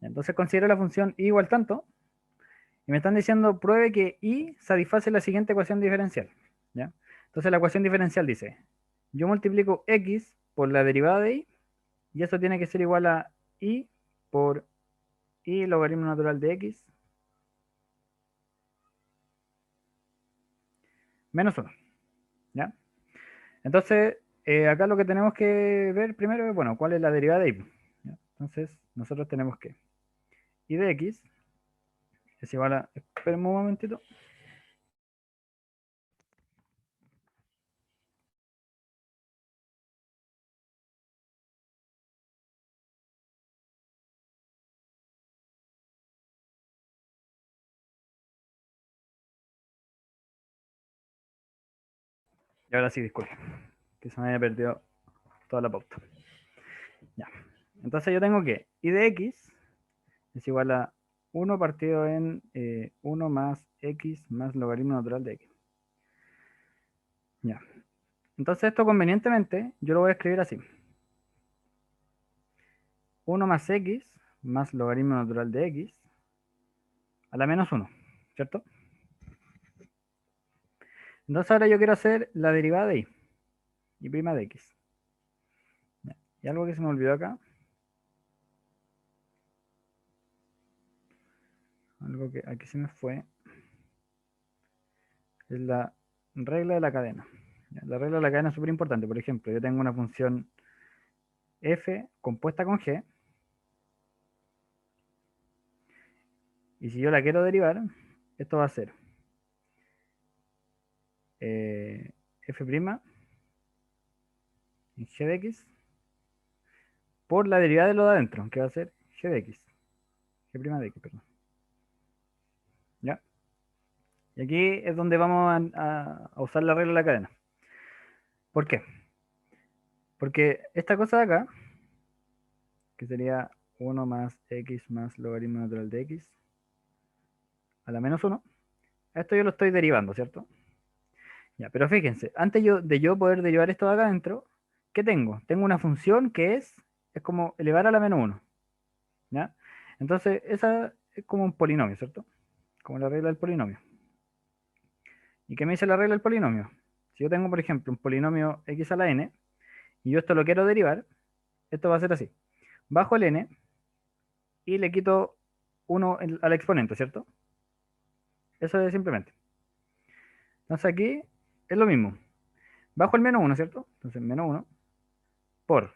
Entonces considero la función y igual tanto, y me están diciendo pruebe que y satisface la siguiente ecuación diferencial. ¿Ya? Entonces la ecuación diferencial dice, yo multiplico x por la derivada de y eso tiene que ser igual a y por y logaritmo natural de x menos 1. ¿Ya? Entonces, acá lo que tenemos que ver primero es, bueno, cuál es la derivada de y. ¿Ya? Entonces, nosotros tenemos que y de x es igual a, esperen un momentito, y ahora sí, disculpen, que se me había perdido toda la pauta. Ya. Entonces yo tengo que y de x es igual a 1 partido en 1 más x más logaritmo natural de x. Ya. Entonces esto convenientemente yo lo voy a escribir así. 1 más x más logaritmo natural de x a la menos 1, ¿cierto? Entonces ahora yo quiero hacer la derivada de y prima de x. Ya. Y algo que se me olvidó acá, algo que aquí se me fue, es la regla de la cadena. Ya. La regla de la cadena es súper importante. Por ejemplo, yo tengo una función f compuesta con g, y si yo la quiero derivar, esto va a ser f' en g de x por la derivada de lo de adentro, que va a ser g de x, g' de x, perdón. ¿Ya? Y aquí es donde vamos a usar la regla de la cadena. ¿Por qué? Porque esta cosa de acá, que sería 1 más x más logaritmo natural de x a la menos 1, esto yo lo estoy derivando, ¿cierto? Ya, pero fíjense, antes de yo poder derivar esto de acá adentro, ¿qué tengo? Tengo una función que es como elevar a la menos 1. ¿Ya? Entonces, esa es como un polinomio, ¿cierto? Como la regla del polinomio. ¿Y qué me dice la regla del polinomio? Si yo tengo, por ejemplo, un polinomio x a la n, y yo esto lo quiero derivar, esto va a ser así. Bajo el n y le quito 1 al exponente, ¿cierto? Eso es simplemente. Entonces aquí es lo mismo. Bajo el menos 1, ¿cierto? Entonces menos 1 por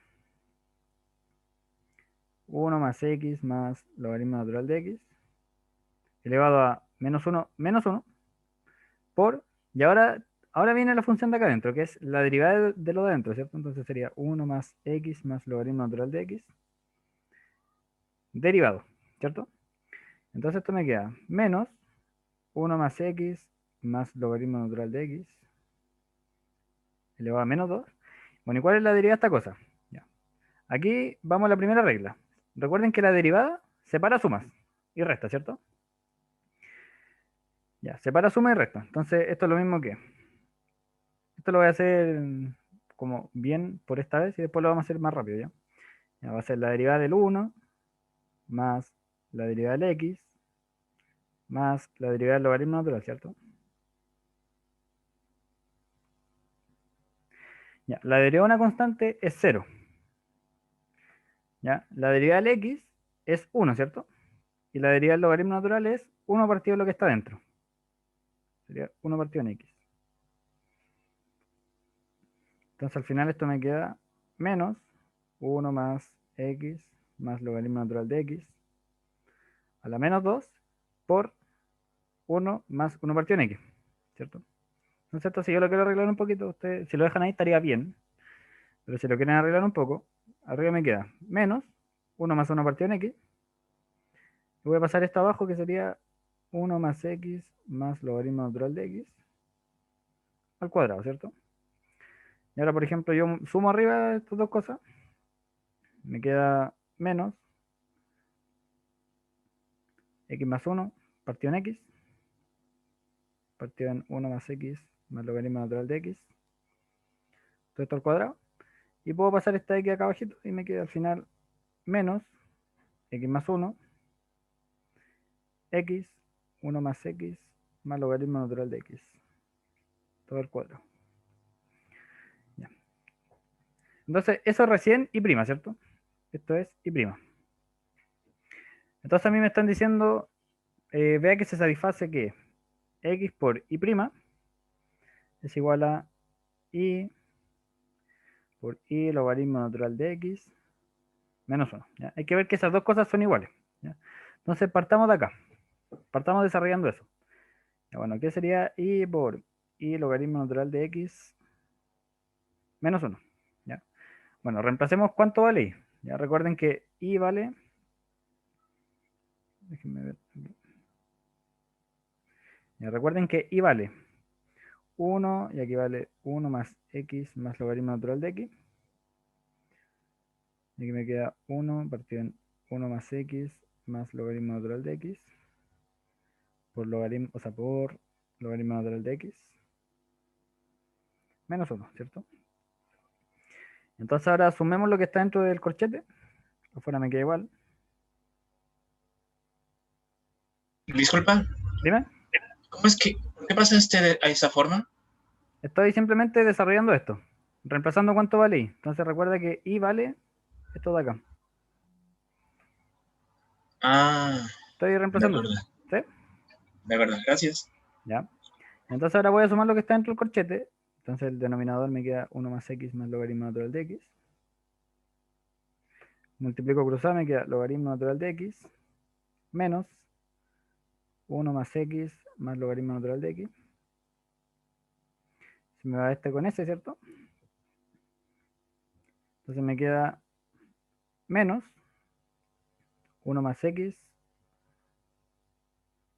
1 más x más logaritmo natural de x elevado a menos 1 por, y ahora viene la función de acá adentro, que es la derivada de lo de adentro, ¿cierto? Entonces sería 1 más x más logaritmo natural de x, derivado, ¿cierto? Entonces esto me queda menos 1 más x más logaritmo natural de x, elevado a menos 2. Bueno, ¿y cuál es la derivada de esta cosa? Ya. Aquí vamos a la primera regla. Recuerden que la derivada separa sumas y resta, ¿cierto? Ya, separa suma y resta. Entonces esto es lo mismo que... Esto lo voy a hacer como bien por esta vez y después lo vamos a hacer más rápido, ¿ya? Ya va a ser la derivada del 1 más la derivada del x más la derivada del logaritmo natural, ¿cierto? Ya, la derivada de una constante es 0. ¿Ya? La derivada del x es 1, ¿cierto? Y la derivada del logaritmo natural es 1 partido de lo que está dentro. Sería 1 partido en x. Entonces al final esto me queda menos 1 más x más logaritmo natural de x a la menos 2 por 1 más 1 partido en x, ¿cierto? Entonces esto si yo lo quiero arreglar un poquito, ustedes si lo dejan ahí estaría bien, pero si lo quieren arreglar un poco, arriba me queda menos 1 más 1 partido en x, y voy a pasar esto abajo que sería 1 más x más logaritmo natural de x al cuadrado, ¿cierto? Y ahora, por ejemplo, yo sumo arriba estas dos cosas, me queda menos x más 1 partido en x, partido en 1 más x más logaritmo natural de x, todo esto al cuadrado, y puedo pasar esta x acá abajito y me queda al final menos x más 1 x, 1 más x, más logaritmo natural de x, todo al cuadrado. Ya. Entonces, eso recién y prima, ¿cierto? Esto es y prima. Entonces a mí me están diciendo, vea que se satisface que x por y prima es igual a y por y logaritmo natural de x menos 1. ¿Ya? Hay que ver que esas dos cosas son iguales. ¿Ya? Entonces partamos de acá. Partamos desarrollando eso. Ya, bueno, ¿qué sería y por y logaritmo natural de x menos 1? ¿Ya? Bueno, reemplacemos cuánto vale y. ¿Ya? Recuerden que y vale... Déjenme ver. Ya, recuerden que y vale 1 y aquí vale 1 más x más logaritmo natural de x. Y aquí me queda 1 partido en 1 más x más logaritmo natural de x por logaritmo, o sea, por logaritmo natural de x menos 1, ¿cierto? Entonces ahora sumemos lo que está dentro del corchete. Afuera me queda igual. Disculpa, Dime, ¿cómo es que, por qué pasa a esa forma? estoy simplemente desarrollando esto. Reemplazando cuánto vale y. Entonces recuerda que y vale esto de acá. Ah, Estoy de reemplazando acuerdo, eso. ¿Sí? de acuerdo, gracias. Ya. Entonces ahora voy a sumar lo que está dentro del corchete. Entonces el denominador me queda 1 más x más logaritmo natural de x. Multiplico cruzado, me queda logaritmo natural de x menos 1 más x más logaritmo natural de x. Se me va este con ese, ¿cierto? Entonces me queda menos 1 más x.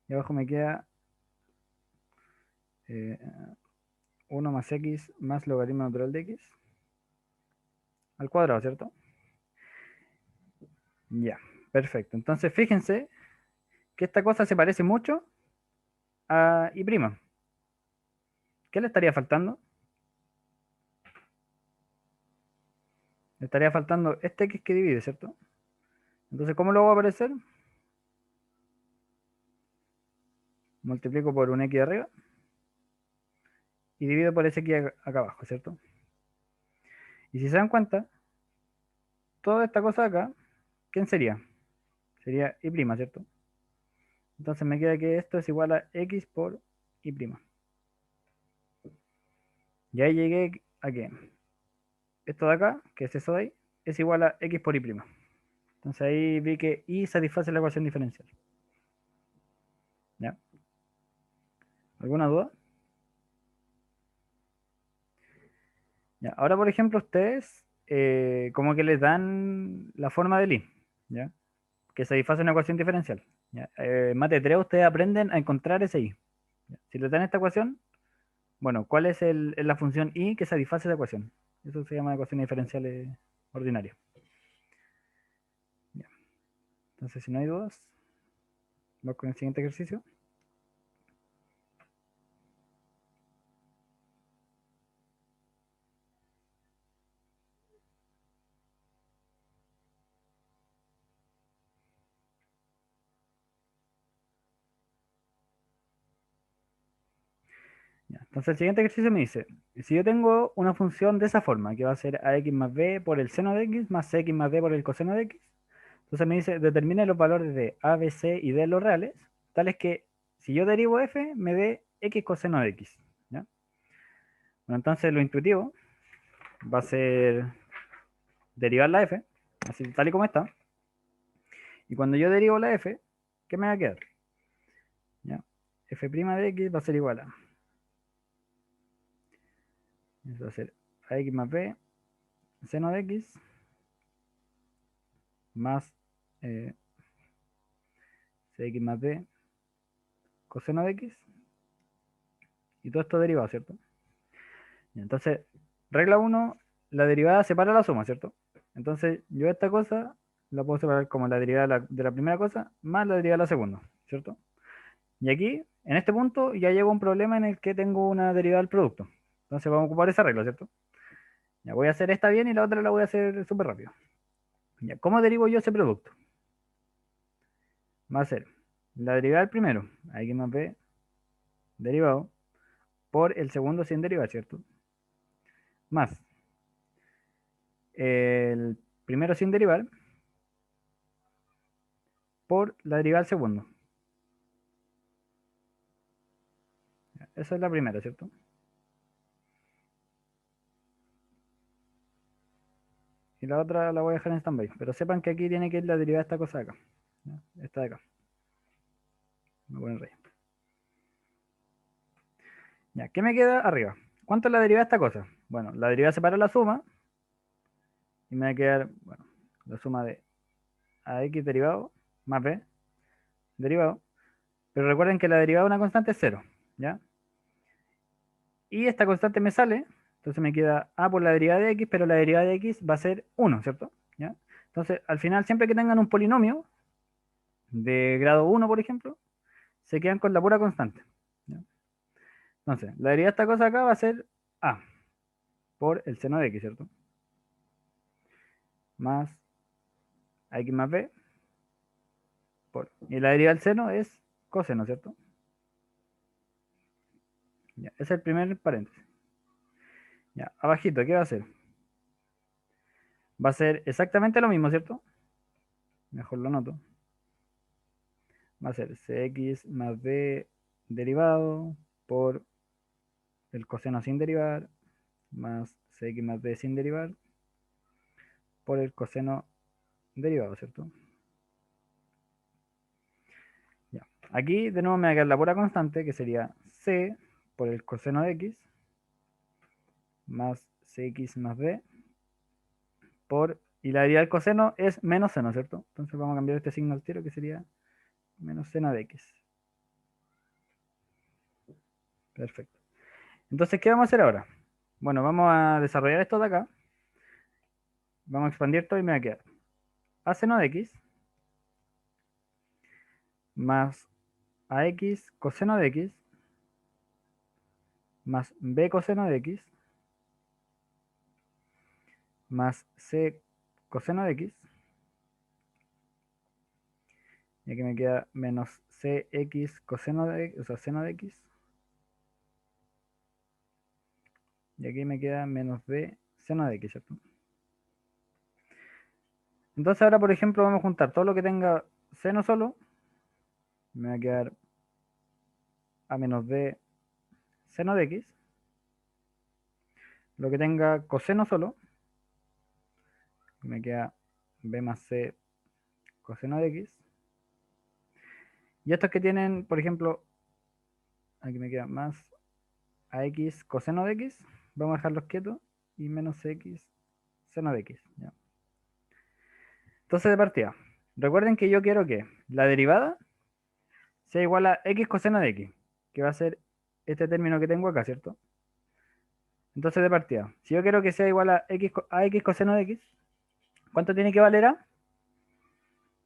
Y abajo me queda 1 más x más logaritmo natural de x al cuadrado, ¿cierto? Ya, perfecto. Entonces fíjense que esta cosa se parece mucho a y prima. ¿Qué le estaría faltando? Le estaría faltando este x que divide, ¿cierto? Entonces, ¿cómo lo voy a aparecer? Multiplico por un x de arriba y divido por ese x acá abajo, ¿cierto? Y si se dan cuenta, toda esta cosa de acá, ¿quién sería? Sería y prima, ¿cierto? Entonces me queda que esto es igual a x por y prima. Y ahí llegué a que esto de acá, que es eso de ahí, es igual a x por y prima. Entonces ahí vi que y satisface la ecuación diferencial. ¿Ya? ¿Alguna duda? Ya. Ahora, por ejemplo, ustedes como que les dan la forma del y, ¿ya? Que satisface una ecuación diferencial. ¿Ya? En mate 3 ustedes aprenden a encontrar ese y. ¿Ya? Si les dan esta ecuación, bueno, ¿cuál es la función y que satisface esa ecuación? Eso se llama ecuaciones diferenciales ordinarias. ¿Ya? Entonces, si no hay dudas, vamos con el siguiente ejercicio. Ya. Entonces, el siguiente ejercicio me dice, si yo tengo una función de esa forma, que va a ser ax más b por el seno de x más cx más d por el coseno de x, entonces me dice, determine los valores de a, b, c y d los reales, tales que si yo derivo f, me dé x coseno de x. ¿Ya? Bueno, entonces lo intuitivo va a ser derivar la f, así tal y como está. Y cuando yo derivo la f, ¿qué me va a quedar? ¿Ya? F' de x va a ser igual a, eso va a ser ax más b seno de x más cx más d coseno de x y todo esto derivado, ¿cierto? Y entonces, regla 1, la derivada separa la suma, ¿cierto? Entonces, yo esta cosa la puedo separar como la derivada de la primera cosa más la derivada de la segunda, ¿cierto? Y aquí, en este punto, ya llego a un problema en el que tengo una derivada del producto. Entonces vamos a ocupar esa regla, ¿cierto? Ya voy a hacer esta bien y la otra la voy a hacer súper rápido. Ya, ¿cómo derivo yo ese producto? Va a ser, la derivada del primero, x más b derivado, por el segundo sin derivar, ¿cierto? Más el primero sin derivar por la derivada del segundo. Esa es la primera, ¿cierto? Y la otra la voy a dejar en standby. Pero sepan que aquí tiene que ir la derivada de esta cosa de acá. ¿Ya? Esta de acá. Me ponen rey. Ya, ¿qué me queda arriba? ¿Cuánto es la derivada de esta cosa? Bueno, la derivada separa la suma. Y me va a quedar, bueno, la suma de ax derivado más b derivado. Pero recuerden que la derivada de una constante es cero. ¿Ya? Y esta constante me sale. Entonces me queda a por la derivada de x, pero la derivada de x va a ser 1, ¿cierto? ¿Ya? Entonces, al final, siempre que tengan un polinomio de grado 1, por ejemplo, se quedan con la pura constante. ¿Ya? Entonces, la derivada de esta cosa acá va a ser a por el seno de x, ¿cierto? Más x más b por... Y la derivada del seno es coseno, ¿cierto? Ya, ese es el primer paréntesis. Ya, abajito, ¿qué va a ser? Va a ser exactamente lo mismo, ¿cierto? Mejor lo noto. Va a ser cx más b derivado por el coseno sin derivar más cx más b sin derivar por el coseno derivado, ¿cierto? Ya. Aquí de nuevo me va a quedar la pura constante, que sería c por el coseno de x más cx más b por... Y la derivada del coseno es menos seno, ¿cierto? Entonces vamos a cambiar este signo al tiro, que sería menos seno de x. Perfecto. Entonces, ¿qué vamos a hacer ahora? Bueno, vamos a desarrollar esto de acá. Vamos a expandir todo y me va a quedar a seno de x más ax coseno de x más b coseno de x más c coseno de x. Y aquí me queda menos cx coseno de x, o sea, seno de x. Y aquí me queda menos b seno de x, ¿cierto? Entonces ahora, por ejemplo, vamos a juntar todo lo que tenga seno solo. Me va a quedar a menos b seno de x. Lo que tenga coseno solo, me queda b más c coseno de x. Y estos que tienen, por ejemplo, aquí me queda más ax coseno de x, vamos a dejarlos quietos, y menos x seno de x. ¿Ya? Entonces, de partida, recuerden que yo quiero que la derivada sea igual a x coseno de x, que va a ser este término que tengo acá, ¿cierto? Entonces, de partida, si yo quiero que sea igual a x coseno de x, ¿cuánto tiene que valer a?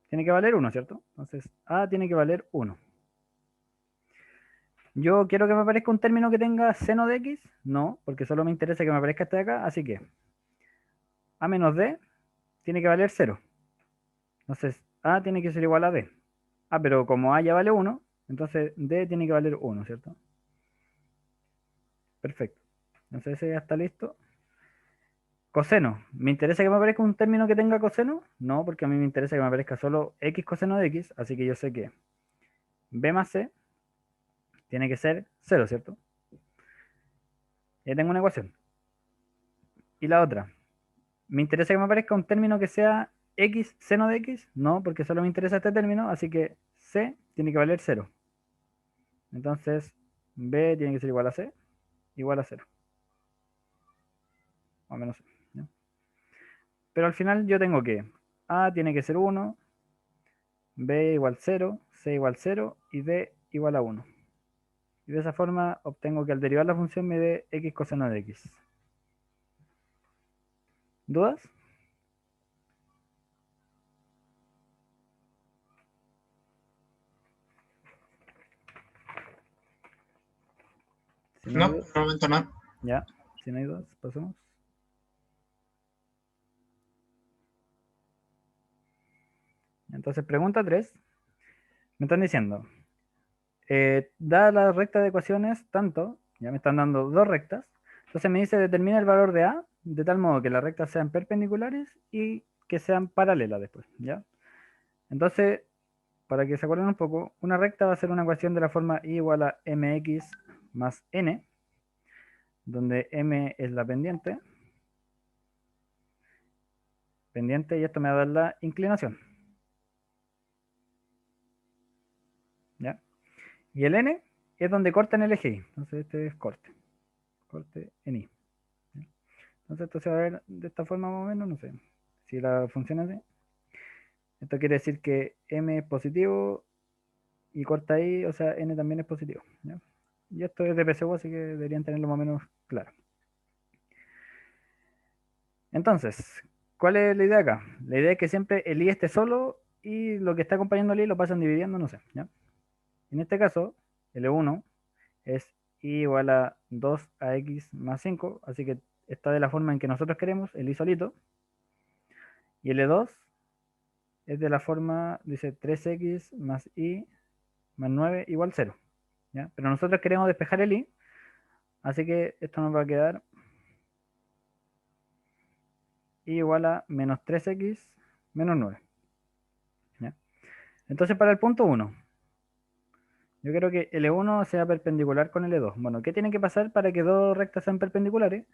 Tiene que valer 1, ¿cierto? Entonces, a tiene que valer 1. ¿Yo quiero que me aparezca un término que tenga seno de x? No, porque solo me interesa que me aparezca este de acá, así que a menos d tiene que valer 0. Entonces, a tiene que ser igual a d. Ah, pero como a ya vale 1, entonces d tiene que valer 1, ¿cierto? Perfecto. Entonces ese ya está listo. Coseno. ¿Me interesa que me aparezca un término que tenga coseno? No, porque a mí me interesa que me aparezca solo x coseno de x, así que yo sé que b más c tiene que ser 0, ¿cierto? Ya tengo una ecuación. Y la otra. ¿Me interesa que me aparezca un término que sea x seno de x? No, porque solo me interesa este término, así que c tiene que valer 0. Entonces, b tiene que ser igual a c, igual a 0. O menos 0. ¿Ya? Pero al final yo tengo que a tiene que ser 1, b igual 0, c igual 0 y d igual a 1. Y de esa forma obtengo que al derivar la función me dé x coseno de x. ¿Dudas? Si no hay No, dudas, por el momento no. ya. Si no hay dudas, pasamos. Entonces, pregunta 3. Me están diciendo, da la recta de ecuaciones tanto, ya me están dando dos rectas, entonces me dice determina el valor de A de tal modo que las rectas sean perpendiculares y que sean paralelas después, ¿ya? Entonces, para que se acuerden un poco, una recta va a ser una ecuación de la forma y igual a mx más n, donde m es la pendiente y esto me va a dar la inclinación, ¿ya? Y el n es donde corta en el eje y, entonces este es corte en y. Entonces esto se va a ver de esta forma más o menos, no sé, si la función es así. Esto quiere decir que m es positivo y corta ahí, o sea, n también es positivo, ¿ya? Y esto es de PSU, así que deberían tenerlo más o menos claro. Entonces, ¿cuál es la idea acá? La idea es que siempre el i esté solo y lo que está acompañando al i lo pasan dividiendo, no sé, ¿ya? En este caso, L1 es i igual a 2ax más 5, así que está de la forma en que nosotros queremos, el i solito. Y L2 es de la forma, dice 3x más i más 9 igual 0, ¿ya? Pero nosotros queremos despejar el i, así que esto nos va a quedar i igual a menos 3x menos 9, ¿ya? Entonces para el punto 1, yo quiero que L1 sea perpendicular con L2. Bueno, ¿qué tiene que pasar para que dos rectas sean perpendiculares?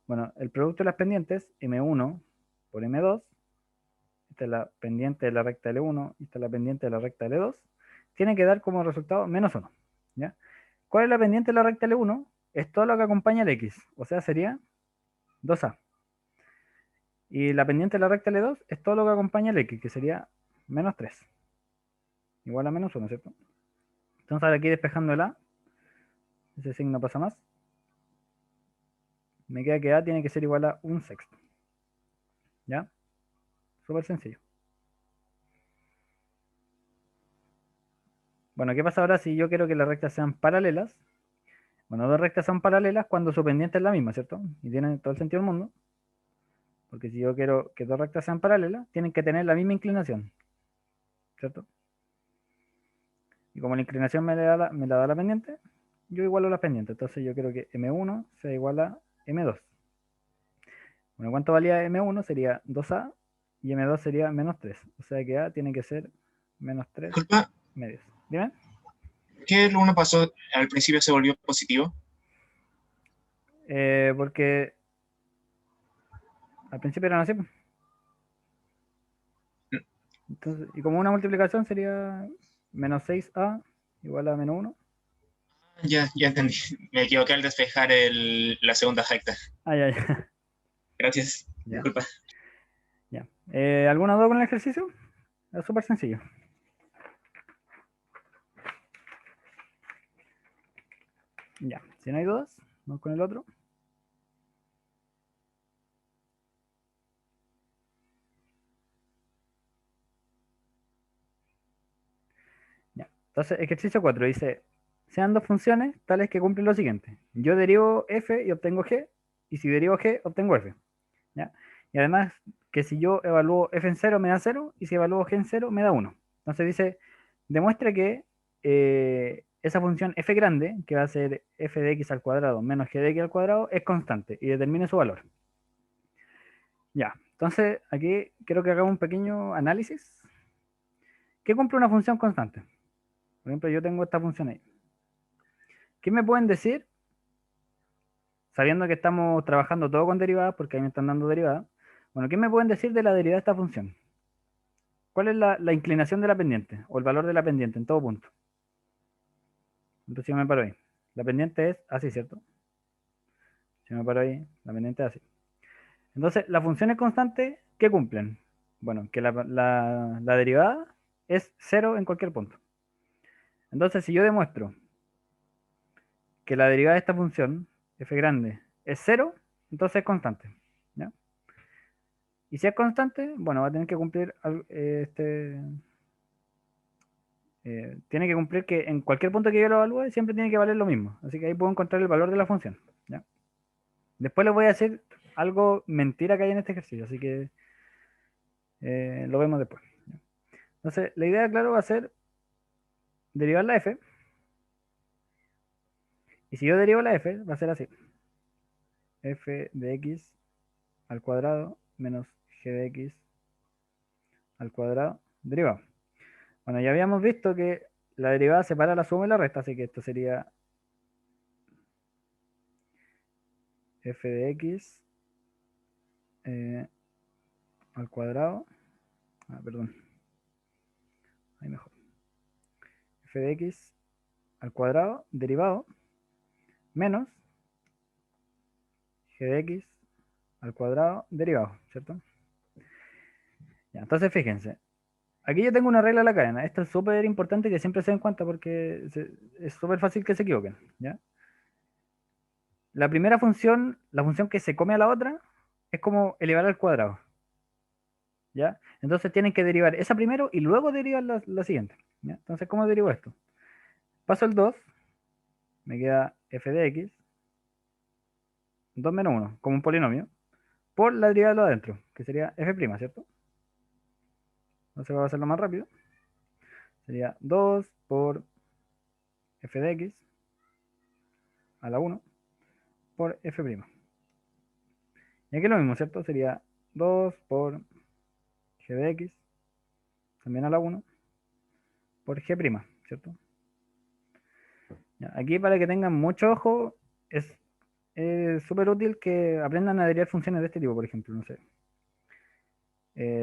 Bueno, el producto de las pendientes, M1 por M2, esta es la pendiente de la recta L1 y esta es la pendiente de la recta L2, tiene que dar como resultado menos 1, ¿ya? ¿Cuál es la pendiente de la recta L1? Es todo lo que acompaña al X, o sea, sería 2A. Y la pendiente de la recta L2 es todo lo que acompaña al X, que sería menos 3, igual a menos 1, ¿cierto? Entonces ahora aquí despejando el A, ese signo pasa más, me queda que A tiene que ser igual a un sexto, ¿ya? Súper sencillo. Bueno, ¿qué pasa ahora si yo quiero que las rectas sean paralelas? Bueno, dos rectas son paralelas cuando su pendiente es la misma, ¿cierto? Y tienen todo el sentido del mundo, porque si yo quiero que dos rectas sean paralelas, tienen que tener la misma inclinación, ¿cierto? Y como la inclinación me la da la pendiente, yo igualo las pendientes. Entonces yo quiero que M1 sea igual a M2. Bueno, ¿cuánto valía M1? Sería 2A y M2 sería menos 3. O sea que A tiene que ser menos 3 Disculpa, medios. Dime. ¿qué el uno pasó al principio se volvió positivo? Porque al principio eran así, pues. Entonces, y como una multiplicación sería menos 6A igual a menos 1. Ya, ya entendí. Me equivoqué al despejar la segunda recta. Ah, ya, ya. Gracias. Ya, Disculpa. ya. ¿Alguna duda con el ejercicio? Es súper sencillo. Ya, si no hay dudas, vamos con el otro. Ya. Entonces, ejercicio 4 dice, sean dos funciones tales que cumplen lo siguiente. Yo derivo f y obtengo g, y si derivo g, obtengo f. ¿Ya? Y además, que si yo evalúo f en 0 me da 0, y si evalúo g en 0 me da 1. Entonces dice, demuestre que esa función f grande, que va a ser f de x al cuadrado menos g de x al cuadrado, es constante, y determine su valor. Ya, entonces aquí quiero que hagamos un pequeño análisis. ¿Qué cumple una función constante? Por ejemplo, yo tengo esta función ahí. ¿Qué me pueden decir? Sabiendo que estamos trabajando todo con derivadas, porque ahí me están dando derivadas. Bueno, ¿qué me pueden decir de la derivada de esta función? ¿Cuál es la inclinación de la pendiente? O el valor de la pendiente en todo punto. Entonces yo me paro ahí. La pendiente es así, ¿cierto? Si me paro ahí, la pendiente es así. Entonces, las funciones constantes, ¿qué cumplen? Bueno, que la derivada es cero en cualquier punto. Entonces, si yo demuestro que la derivada de esta función, f grande, es cero, entonces es constante. ¿Ya? Y si es constante, bueno, va a tener que cumplir tiene que cumplir que en cualquier punto que yo lo evalúe siempre tiene que valer lo mismo. Así que ahí puedo encontrar el valor de la función. ¿Ya? Después les voy a decir algo mentira que hay en este ejercicio, así que lo vemos después. ¿Ya? Entonces, la idea, claro, va a ser derivar la f. Y si yo derivo la f, va a ser así. F de x al cuadrado menos g de x al cuadrado derivado. Bueno, ya habíamos visto que la derivada separa la suma y la resta, así que esto sería f de x al cuadrado. Perdón. Ahí mejor. F de x al cuadrado derivado menos g de x al cuadrado derivado, ¿cierto? Ya, entonces fíjense. Aquí yo tengo una regla de la cadena. Esto es súper importante que siempre se den cuenta porque es súper fácil que se equivoquen, ¿ya? La primera función, la función que se come a la otra, es como elevar al cuadrado, ¿ya? Entonces tienen que derivar esa primero y luego derivar la siguiente, ¿ya? Entonces, ¿cómo derivo esto? Paso el 2, me queda f de x, 2 menos 1, como un polinomio, por la derivada de lo de adentro, que sería f', ¿cierto? Entonces voy a hacerlo más rápido. Sería 2 por f de x a la 1 por f'. Y aquí lo mismo, ¿cierto? Sería 2 por g de x, también a la 1, por g', ¿cierto? Ya, aquí para que tengan mucho ojo, es súper útil que aprendan a derivar funciones de este tipo, por ejemplo, no sé.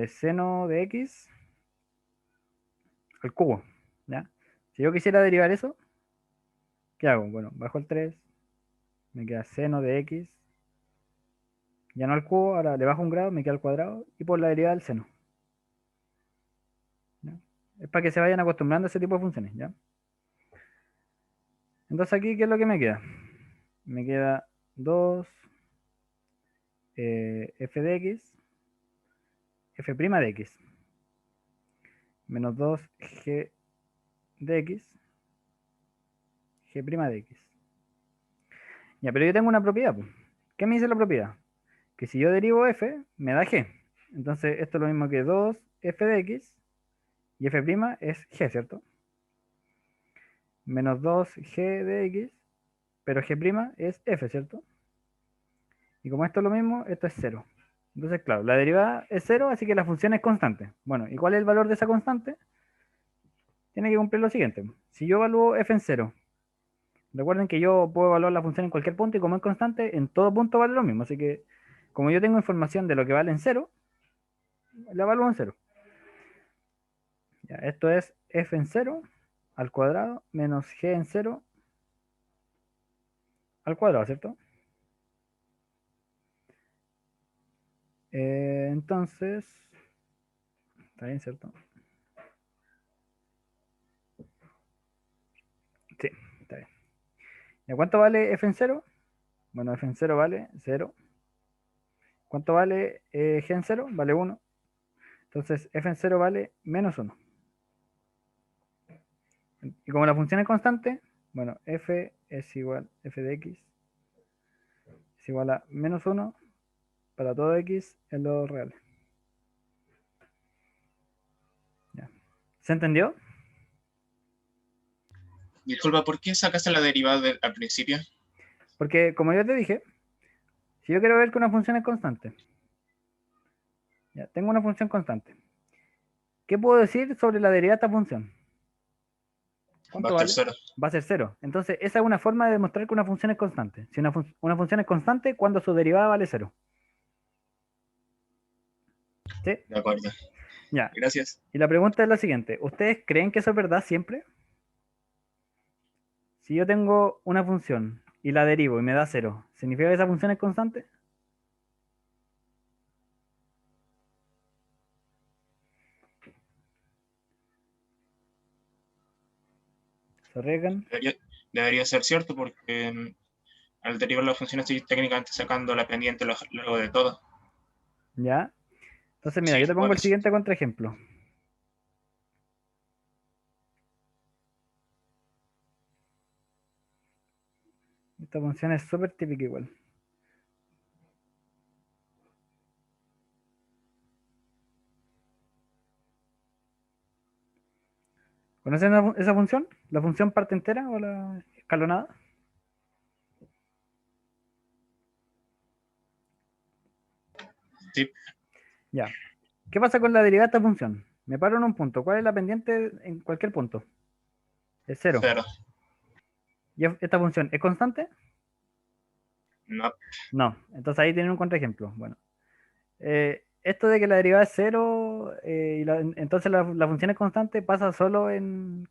Seno de x al cubo, ¿ya? Si yo quisiera derivar eso, ¿qué hago? Bueno, bajo el 3, me queda seno de x, ya no al cubo, ahora le bajo un grado, me queda al cuadrado, y por la derivada del seno, ¿ya? Es para que se vayan acostumbrando a ese tipo de funciones, ¿ya? Entonces aquí, ¿qué es lo que me queda? Me queda 2 f de x, f' de x, menos 2 g de x, g' de x. Ya, pero yo tengo una propiedad, pues. ¿Qué me dice la propiedad? Que si yo derivo f, me da g. Entonces, esto es lo mismo que 2 f de x, y f' es g, ¿cierto? Menos 2 g de x, pero g' es f, ¿cierto? Y como esto es lo mismo, esto es 0. Entonces, claro, la derivada es 0, así que la función es constante. Bueno, ¿y cuál es el valor de esa constante? Tiene que cumplir lo siguiente. Si yo evalúo f en 0, recuerden que yo puedo evaluar la función en cualquier punto y como es constante, en todo punto vale lo mismo. Así que, como yo tengo información de lo que vale en 0, la evalúo en 0. Ya, esto es f en 0 al cuadrado menos g en 0 al cuadrado, ¿cierto? Entonces, está bien, ¿cierto? Sí, está bien. ¿Y cuánto vale f en 0? Bueno, f en 0 vale 0. ¿Cuánto vale g en 0? Vale 1. Entonces, f en 0 vale menos 1. Y como la función es constante, bueno, f es igual, f de x es igual a menos 1 para todo x en los reales. Ya. ¿Se entendió? Disculpa, ¿por qué sacaste la derivada al principio? Porque, como yo te dije, si yo quiero ver que una función es constante, ya, tengo una función constante. ¿Qué puedo decir sobre la derivada de esta función? Va a ¿Cuánto estar vale? 0. Va a ser 0. Entonces, esa es una forma de demostrar que una función es constante. Si una función es constante, cuando su derivada vale 0. ¿Sí? De acuerdo. Ya. Gracias. Y la pregunta es la siguiente. ¿Ustedes creen que eso es verdad siempre? Si yo tengo una función y la derivo y me da 0, ¿significa que esa función es constante? ¿Se arriesgan? Debería, debería ser cierto porque al derivar la función estoy técnicamente sacando la pendiente luego de todo. ¿Ya? Entonces, mira, Sí, yo te pongo por el eso. siguiente contraejemplo. Esta función es súper típica igual. ¿Conocen esa función? ¿La función parte entera o la escalonada? Sí, Ya. ¿Qué pasa con la derivada de esta función? Me paro en un punto. ¿Cuál es la pendiente en cualquier punto? Es cero. cero. ¿Y esta función es constante? No, No. Entonces ahí tienen un contraejemplo. Bueno, esto de que la derivada es cero, entonces la función es constante, pasa solo en...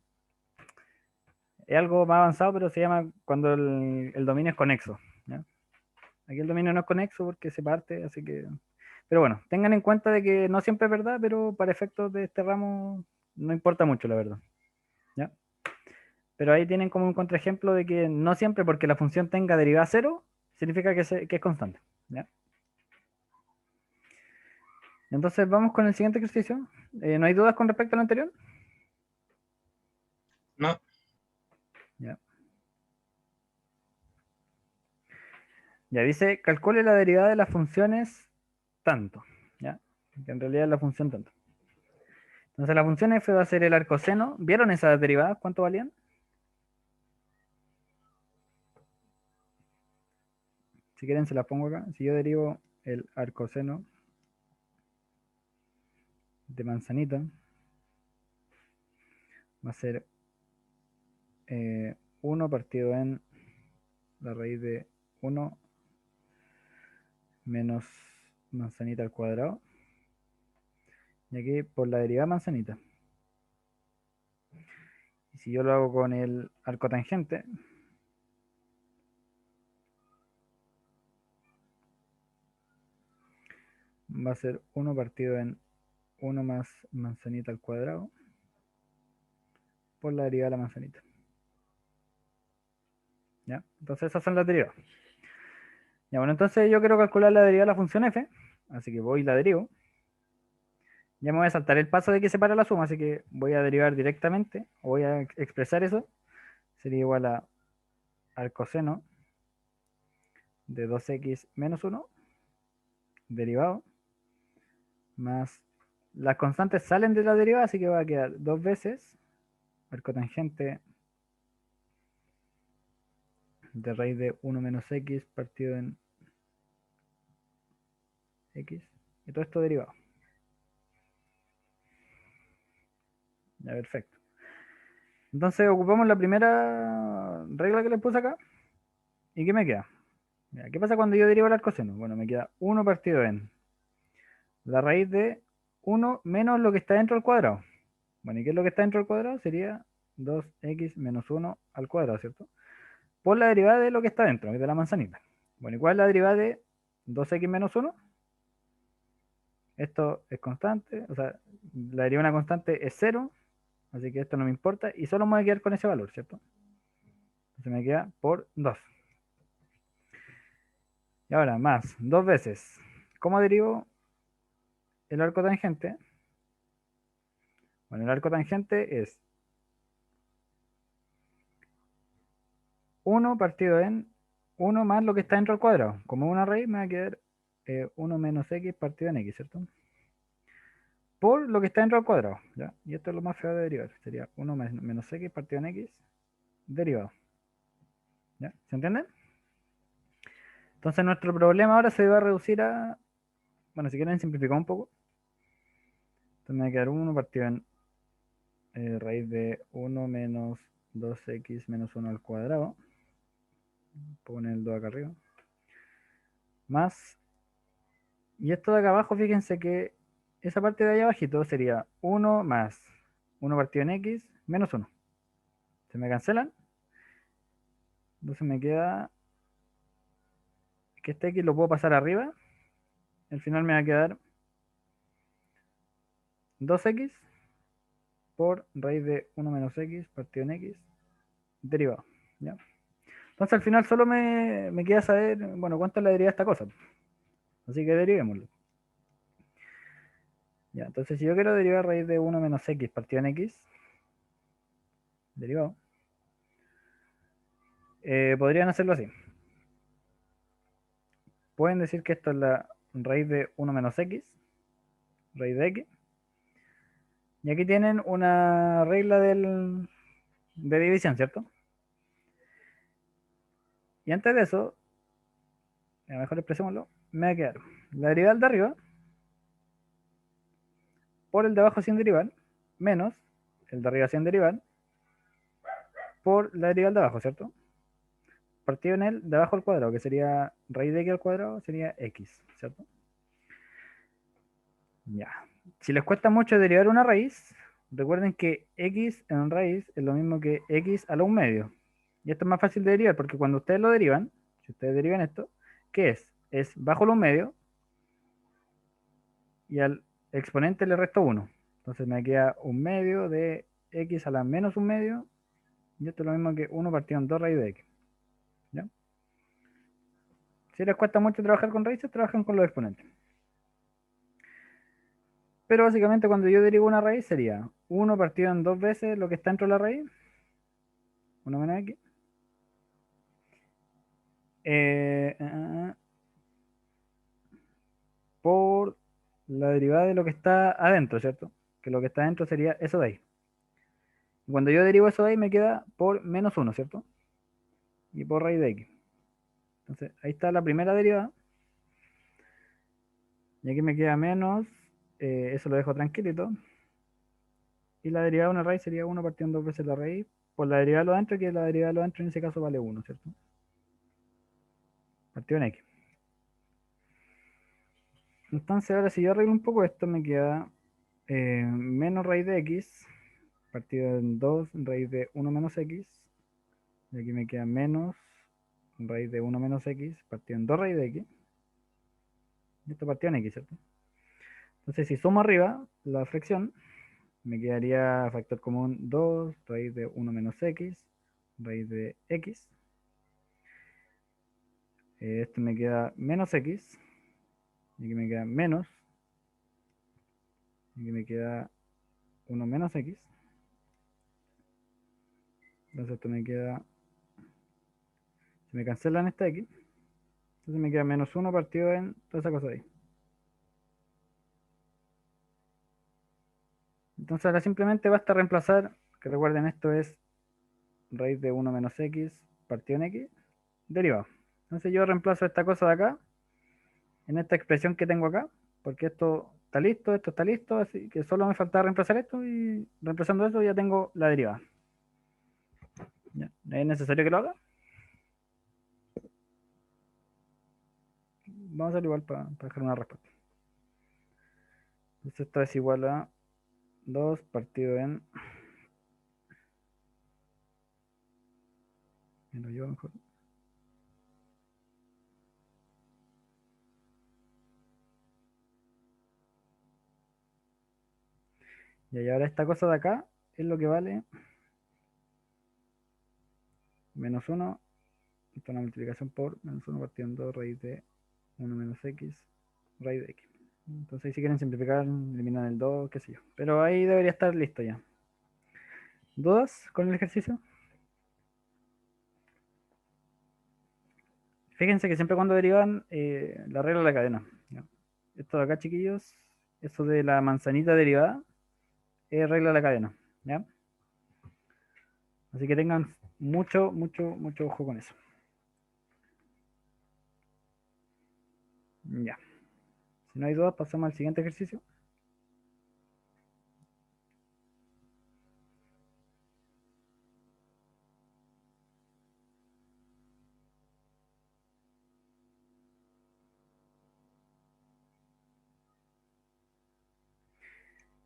Es algo más avanzado, pero se llama cuando el dominio es conexo. ¿Ya? Aquí el dominio no es conexo porque se parte, así que... Pero bueno, tengan en cuenta de que no siempre es verdad, pero para efectos de este ramo no importa mucho, la verdad. ¿Ya? Pero ahí tienen como un contraejemplo de que no siempre porque la función tenga derivada cero, significa que es constante. ¿Ya? Entonces vamos con el siguiente ejercicio. ¿No hay dudas con respecto al anterior? no, Ya. Ya dice, calcule la derivada de las funciones tanto. ¿Ya? Que en realidad es la función tanto. Entonces la función f va a ser el arcoseno. ¿Vieron esas derivadas? ¿Cuánto valían? Si quieren se las pongo acá. Si yo derivo el arcoseno de manzanita, va a ser 1 partido en la raíz de 1 menos manzanita al cuadrado. Y aquí por la derivada manzanita. Y si yo lo hago con el arco tangente, va a ser 1 partido en 1 más manzanita al cuadrado por la derivada de la manzanita. ¿Ya? Entonces esas son las derivadas. Ya, bueno, entonces yo quiero calcular la derivada de la función f, así que voy y la derivo. Ya me voy a saltar el paso de que separa la suma, así que voy a derivar directamente, o voy a expresar eso. Sería igual a al coseno de 2x menos 1, derivado, más las constantes salen de la derivada, así que va a quedar dos veces el cotangente de raíz de 1 menos x partido en x, y todo esto derivado. Ya, perfecto. Entonces ocupamos la primera regla que les puse acá. ¿Y qué me queda? Ya, ¿qué pasa cuando yo derivo el arcoseno? Bueno, me queda 1 partido en la raíz de 1 menos lo que está dentro del cuadrado. Bueno, ¿y qué es lo que está dentro del cuadrado? Sería 2x menos 1 al cuadrado, ¿cierto? Por la derivada de lo que está dentro, de la manzanita. Bueno, ¿y cuál es la derivada de 2x menos 1? Esto es constante, o sea, la derivada de una constante es 0, así que esto no me importa, y solo me voy a quedar con ese valor, ¿cierto? Entonces me queda por 2. Y ahora, más, 2 veces. ¿Cómo derivo el arco tangente? Bueno, el arco tangente es 1 partido en 1 más lo que está dentro del cuadrado. Como es una raíz, me va a quedar 1 menos x partido en x, ¿cierto? Por lo que está dentro del cuadrado, ¿ya? Y esto es lo más feo de derivar. Sería 1 menos x partido en x derivado. ¿Ya? ¿Se entiende? Entonces nuestro problema ahora se va a reducir a... Bueno, si quieren simplificar un poco. Entonces me va a quedar 1 partido en raíz de 1 menos 2x menos 1 al cuadrado. Poner el 2 acá arriba. Más. Y esto de acá abajo, fíjense que esa parte de ahí abajito sería 1 más 1 partido en x menos 1. Se me cancelan. Entonces me queda que este x lo puedo pasar arriba. Al final me va a quedar 2x por raíz de 1 menos x partido en x derivado. ¿Ya? Entonces al final solo me queda saber, bueno, cuánto es la derivada de esta cosa. Así que derivémoslo. Ya, entonces si yo quiero derivar raíz de 1 menos x partido en x, derivado, podrían hacerlo así. Pueden decir que esto es la raíz de 1 menos x, raíz de x, Y aquí tienen una regla de división, ¿cierto? Y antes de eso, a lo mejor expresémoslo, me va a quedar la derivada del de arriba por el de abajo sin derivar, menos el de arriba sin derivar, por la derivada del de abajo, ¿cierto? Partido en el de abajo al cuadrado, que sería raíz de x al cuadrado, sería x, ¿cierto? Ya. Si les cuesta mucho derivar una raíz, recuerden que x en raíz es lo mismo que x a la 1 medio. Y esto es más fácil de derivar porque cuando ustedes lo derivan, si ustedes derivan esto, ¿qué es? Es bajo la 1 medio y al exponente le resto 1. Entonces me queda 1 medio de x a la menos 1 medio. Y esto es lo mismo que 1 partido en 2 raíz de x. ¿Ya? Si les cuesta mucho trabajar con raíces, trabajan con los exponentes. Pero básicamente cuando yo derivo una raíz sería 1 partido en 2 veces lo que está dentro de la raíz, 1 menos x, por la derivada de lo que está adentro, ¿cierto? Que lo que está adentro sería eso de ahí. Cuando yo derivo eso de ahí me queda por menos 1, ¿cierto? Y por raíz de x. Entonces ahí está la primera derivada. Y aquí me queda menos, eso lo dejo tranquilito. Y la derivada de una raíz sería 1 partido en 2 veces la raíz por la derivada de lo adentro, que la derivada de lo adentro en ese caso vale 1, ¿cierto? Partido en x. Entonces ahora si yo arreglo un poco esto me queda menos raíz de x partido en 2 raíz de 1 menos x. Y aquí me queda menos raíz de 1 menos x partido en 2 raíz de x. Y esto partido en x, ¿cierto? Entonces si sumo arriba la fracción, me quedaría factor común 2 raíz de 1 menos x raíz de x. Esto me queda menos x. Y aquí me queda menos. Y aquí me queda 1 menos x. Entonces esto me queda, se me cancelan esta x. Entonces me queda menos 1 partido en toda esa cosa ahí. Entonces ahora simplemente basta reemplazar, que recuerden esto es raíz de 1 menos x partido en x, derivado. Entonces yo reemplazo esta cosa de acá, en esta expresión que tengo acá, porque esto está listo, así que solo me falta reemplazar esto y reemplazando eso ya tengo la derivada. ¿Ya? ¿Es necesario que lo haga? Vamos a hacerlo igual para dejar una respuesta. Entonces esto es igual a 2 partido en... Me lo llevo mejor. Y ahora esta cosa de acá es lo que vale menos 1. Esto es una multiplicación por menos 1 partido en 2 raíz de 1 menos x raíz de x. Entonces si quieren simplificar, eliminan el 2, qué sé yo. Pero ahí debería estar listo ya. ¿Dudas con el ejercicio? Fíjense que siempre cuando derivan, la regla de la cadena. ¿Ya? Esto de acá, chiquillos, eso de la manzanita derivada, es regla de la cadena. ¿Ya? Así que tengan mucho, mucho, mucho ojo con eso. Ya. Si no hay dudas, pasamos al siguiente ejercicio.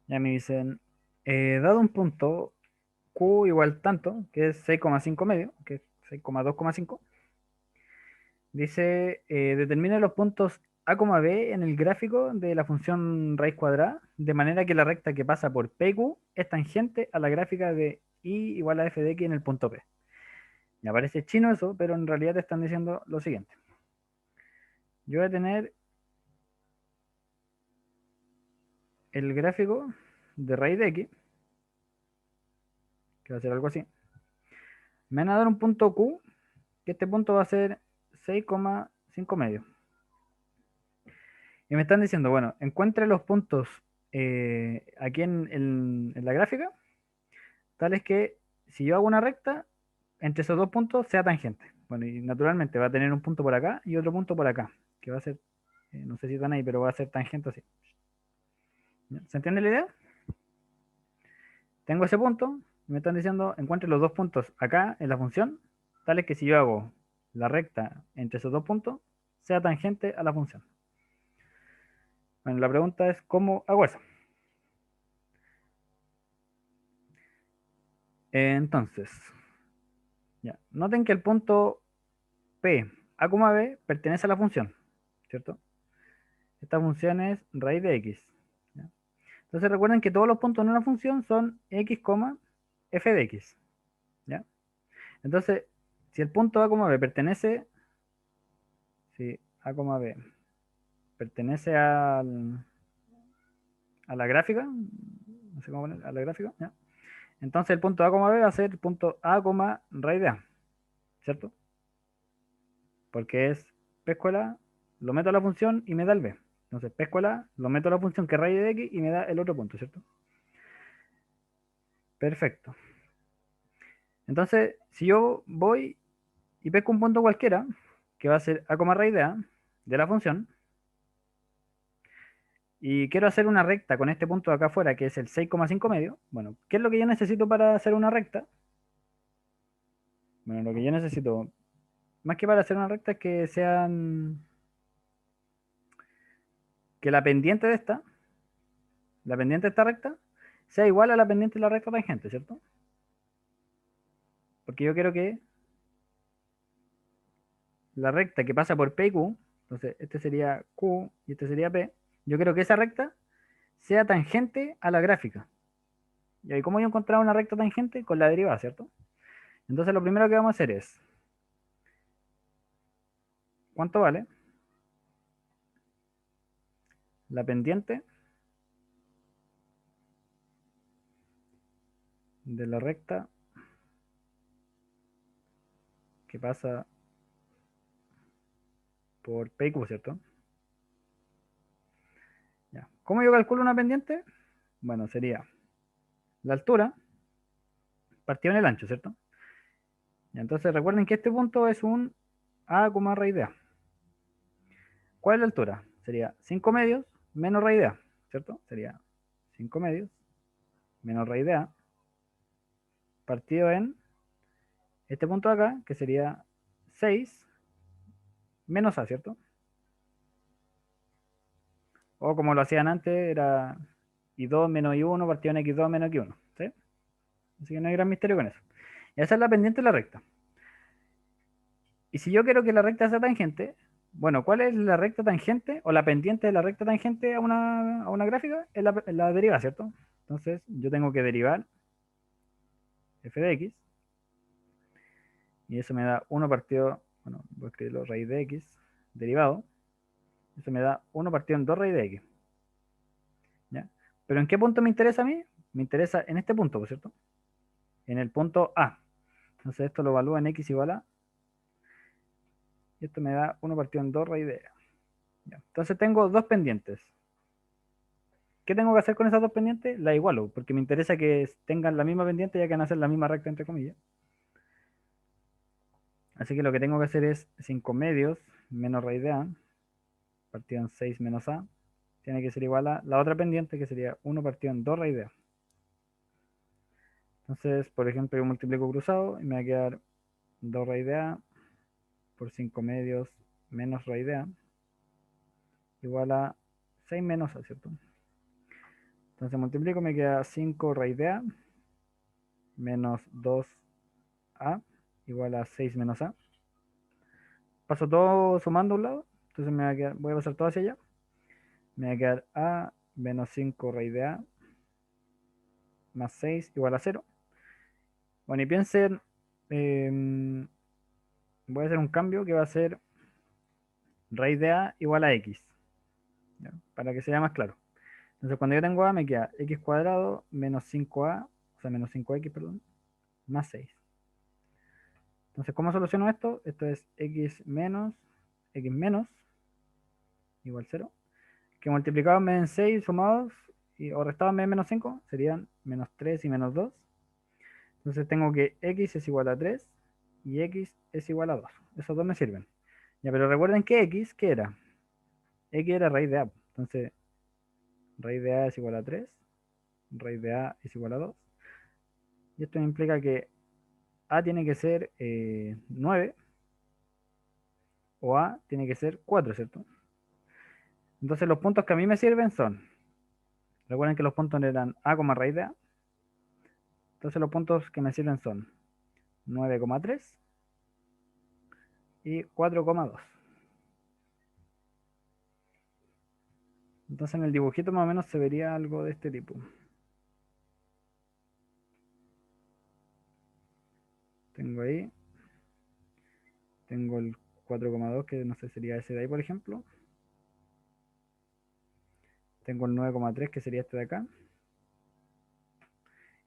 Ya me dicen, dado un punto Q igual tanto, que es 6,5 medio, que es 6,2,5, dice, determina los puntos A, B en el gráfico de la función raíz cuadrada, de manera que la recta que pasa por PQ es tangente a la gráfica de I igual a f de x en el punto P. Me parece chino eso, pero en realidad te están diciendo lo siguiente. Yo voy a tener el gráfico de raíz de x, que va a ser algo así. Me van a dar un punto Q, que este punto va a ser 6,5 medio. Y me están diciendo, bueno, encuentre los puntos aquí en la gráfica, tal es que si yo hago una recta, entre esos dos puntos sea tangente. Bueno, y naturalmente va a tener un punto por acá y otro punto por acá, que va a ser, no sé si están ahí, pero va a ser tangente así. ¿Ya? ¿Se entiende la idea? Tengo ese punto, y me están diciendo, encuentre los dos puntos acá en la función, tales que si yo hago la recta entre esos dos puntos, sea tangente a la función. Bueno, la pregunta es, ¿cómo hago eso? Entonces, ya, noten que el punto P, A, B, pertenece a la función, ¿cierto? Esta función es raíz de x. ¿Ya? Entonces recuerden que todos los puntos en una función son x, f de x. ¿Ya? Entonces, si el punto A, B pertenece, si A, B pertenece a la gráfica, no sé cómo poner, a la gráfica, ¿ya? Entonces el punto A, B va a ser el punto A, raíz de A, ¿cierto? Porque es P escuela, lo meto a la función y me da el B. Entonces P escuela, lo meto a la función que es raíz de X y me da el otro punto, ¿cierto? Perfecto. Entonces, si yo voy y pesco un punto cualquiera, que va a ser A, raíz de A, de la función, y quiero hacer una recta con este punto de acá afuera, que es el 6,5 medio, bueno, ¿qué es lo que yo necesito para hacer una recta? Bueno, lo que yo necesito, más que para hacer una recta, es que sean, que la pendiente de esta recta, sea igual a la pendiente de la recta tangente, ¿cierto? Porque yo quiero que la recta que pasa por P y Q, entonces este sería Q y este sería P, yo quiero que esa recta sea tangente a la gráfica. ¿Y ahí cómo yo encontrar una recta tangente? Con la derivada, ¿cierto? Entonces lo primero que vamos a hacer es, ¿cuánto vale la pendiente de la recta que pasa por P y Q, ¿cierto? Ya. ¿Cómo yo calculo una pendiente? Bueno, sería la altura partido en el ancho, ¿cierto? Y entonces recuerden que este punto es un A, raíz de A. ¿Cuál es la altura? Sería 5 medios menos raíz de A, ¿cierto? Sería 5 medios menos raíz de A partido en este punto de acá, que sería 6 menos A, ¿cierto? O como lo hacían antes, era I2 menos I1 partido en X2 menos X1, ¿sí? Así que no hay gran misterio con eso. Y esa es la pendiente de la recta. Y si yo quiero que la recta sea tangente, bueno, ¿cuál es la recta tangente o la pendiente de la recta tangente a una gráfica? Es la derivada, ¿cierto? Entonces yo tengo que derivar f de x y eso me da 1 partido, bueno, voy a escribirlo raíz de x, derivado, eso me da 1 partido en 2 raíz de x. ¿Ya? Pero ¿en qué punto me interesa a mí? Me interesa en este punto, ¿por cierto? En el punto A. Entonces esto lo evalúa en x igual a, y esto me da 1 partido en 2 raíz de A. ¿Ya? Entonces tengo dos pendientes. ¿Qué tengo que hacer con esas dos pendientes? La igualo, porque me interesa que tengan la misma pendiente ya que van a ser la misma recta, entre comillas. Así que lo que tengo que hacer es 5 medios menos raíz de A, partido en 6 menos A, tiene que ser igual a la otra pendiente, que sería 1 partido en 2 raíz de A. Entonces, por ejemplo, yo multiplico cruzado y me va a quedar 2 raíz de A por 5 medios menos raíz de A, igual a 6 menos A, ¿cierto? Entonces multiplico, me queda 5 raíz de A menos 2A igual a 6 menos A. Paso todo sumando a un lado, entonces me va a quedar, voy a pasar todo hacia allá. Me va a quedar A menos 5 raíz de A más 6 igual a 0. Bueno, y piensen, voy a hacer un cambio que va a ser raíz de A igual a X, ¿ya? Para que sea más claro. Entonces cuando yo tengo A me queda X cuadrado menos 5A, o sea, menos 5X, perdón, más 6. Entonces, ¿cómo soluciono esto? Esto es X menos igual 0, que multiplicado me den 6 sumados o restado menos 5 serían menos 3 y menos 2. Entonces tengo que x es igual a 3 y x es igual a 2. Esos dos me sirven. Ya, pero recuerden que x, ¿qué era? X era raíz de a. Entonces, raíz de a es igual a 3, raíz de a es igual a 2. Y esto implica que a tiene que ser 9 o a tiene que ser 4, ¿cierto? Entonces los puntos que a mí me sirven son, recuerden que los puntos eran a, raíz de a. Entonces los puntos que me sirven son 9,3 y 4,2. Entonces en el dibujito más o menos se vería algo de este tipo. Tengo ahí, tengo el 4,2 que no sé, sería ese de ahí por ejemplo. Tengo el 9,3 que sería este de acá.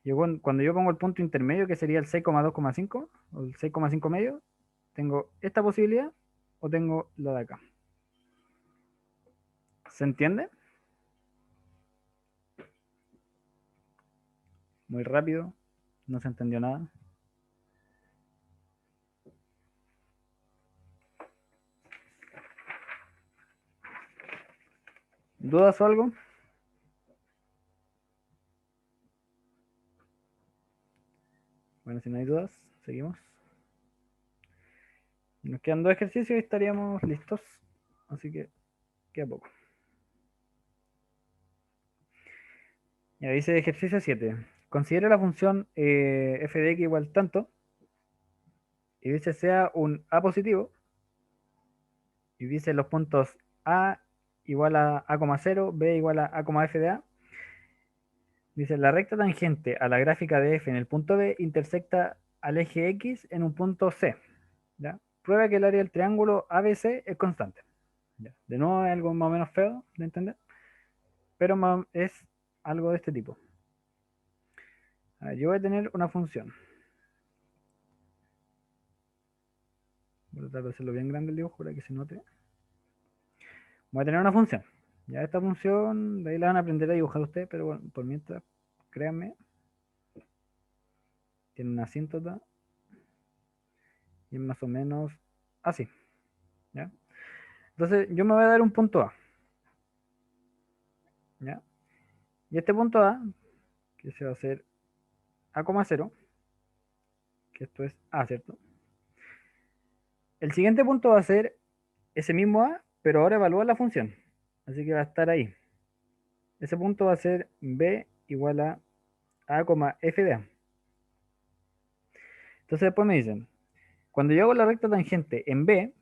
Y cuando yo pongo el punto intermedio que sería el 6,2,5 o el 6,5 medio, tengo esta posibilidad o tengo la de acá. ¿Se entiende? Muy rápido, no se entendió nada. ¿Dudas o algo? Bueno, si no hay dudas, seguimos. Nos quedan dos ejercicios y estaríamos listos. Así que queda poco. Ya dice ejercicio 7. Considera la función f de x igual tanto. Y dice sea un a positivo. Y dice los puntos a igual a a,0, b igual a f de a. Dice la recta tangente a la gráfica de f en el punto B intersecta al eje x en un punto C. ¿Ya? Prueba que el área del triángulo ABC es constante. ¿Ya? De nuevo es algo más o menos feo de entender, pero es algo de este tipo. A ver, yo voy a tener una función. Voy a tratar de hacerlo bien grande el dibujo para que se note. Voy a tener una función. Ya esta función, de ahí la van a aprender a dibujar ustedes, pero bueno, por mientras, créanme, tiene una asíntota y es más o menos así. ¿Ya? Entonces yo me voy a dar un punto A. ¿Ya? Y este punto A, que se va a hacer A,0, que esto es A, ¿cierto? El siguiente punto va a ser ese mismo A, pero ahora evalúa la función. Así que va a estar ahí. Ese punto va a ser B igual a f de A. Entonces después me dicen, cuando yo hago la recta tangente en B,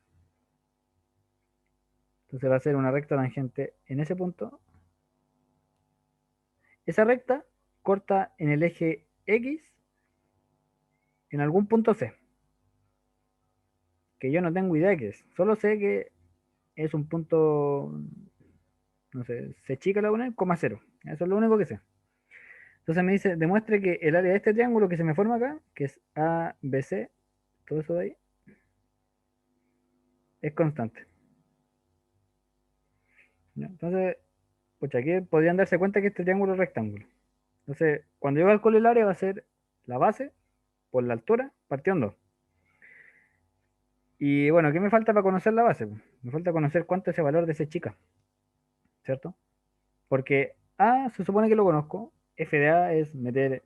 entonces va a ser una recta tangente en ese punto. Esa recta corta en el eje X en algún punto C, que yo no tengo idea qué es. Solo sé que es un punto, no sé, se chica la una, coma cero. Eso es lo único que sé. Entonces me dice, demuestre que el área de este triángulo que se me forma acá, que es ABC, todo eso de ahí, es constante. ¿Ya? Entonces, pues aquí podrían darse cuenta que este triángulo es rectángulo. Entonces, cuando yo calcule el área va a ser la base por la altura partido en 2. Y bueno, ¿qué me falta para conocer la base? Me falta conocer cuánto es ese valor de ese chica, ¿cierto? Porque A se supone que lo conozco, f de A es meter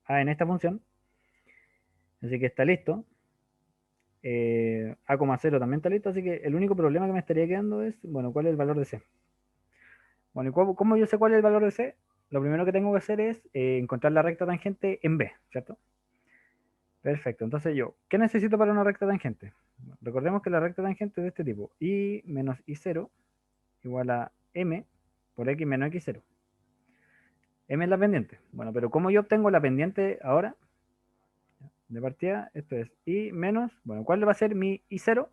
A en esta función, así que está listo. A,0 también está listo, así que el único problema que me estaría quedando es, bueno, ¿cuál es el valor de C? Bueno, ¿y cómo yo sé cuál es el valor de C? Lo primero que tengo que hacer es encontrar la recta tangente en B, ¿cierto? Perfecto, entonces yo, ¿qué necesito para una recta tangente? Bueno, recordemos que la recta tangente es de este tipo, y menos i0 igual a m por x menos x0. M es la pendiente. Bueno, pero ¿cómo yo obtengo la pendiente ahora? De partida, esto es i menos, bueno, ¿cuál va a ser mi i0?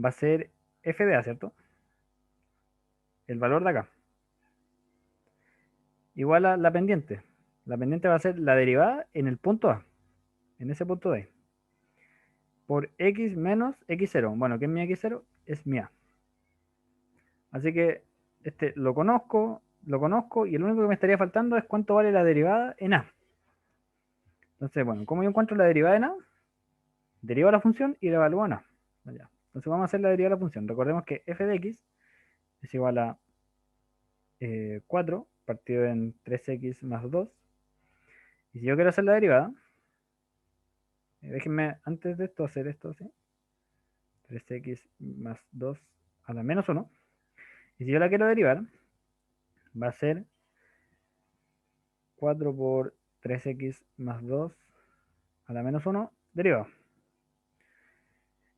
Va a ser f de a, ¿cierto? El valor de acá. Igual a la pendiente. La pendiente va a ser la derivada en el punto A, en ese punto D. Por x menos x0. Bueno, ¿qué es mi x0? Es mi A. Así que este lo conozco, lo conozco y el único que me estaría faltando es cuánto vale la derivada en A. Entonces, bueno, ¿cómo yo encuentro la derivada en A? Derivo la función y la evalúo en A. Ya. Entonces vamos a hacer la derivada de la función. Recordemos que f de x es igual a 4 partido en 3x más 2. Y si yo quiero hacer la derivada, déjenme antes de esto hacer esto así. 3x más 2 a la menos 1. Y si yo la quiero derivar, va a ser 4 por 3x más 2 a la menos 1 derivado.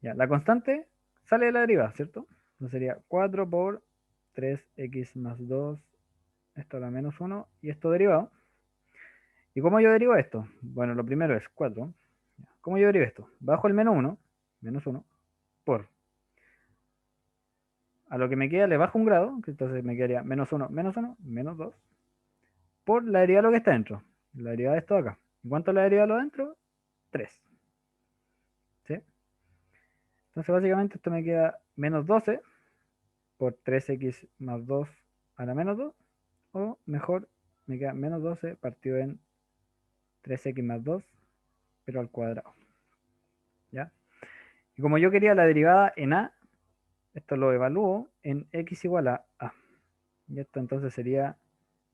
Ya, la constante sale de la derivada, ¿cierto? Entonces sería 4 por 3x más 2, esto a la menos 1 y esto derivado. ¿Y cómo yo derivo esto? Bueno, lo primero es 4. ¿Cómo yo derivo esto? Bajo el menos 1, por a lo que me queda le bajo un grado, que entonces me quedaría menos 1, menos 2, por la derivada de lo que está dentro. La derivada de esto de acá. ¿Y cuánto es la derivada de lo dentro? 3. ¿Sí? Entonces básicamente esto me queda menos 12 por 3x más 2 a la menos 2. O mejor, me queda menos 12 partido en 3x más 2, pero al cuadrado. ¿Ya? Y como yo quería la derivada en A, esto lo evalúo en x igual a A. Y esto entonces sería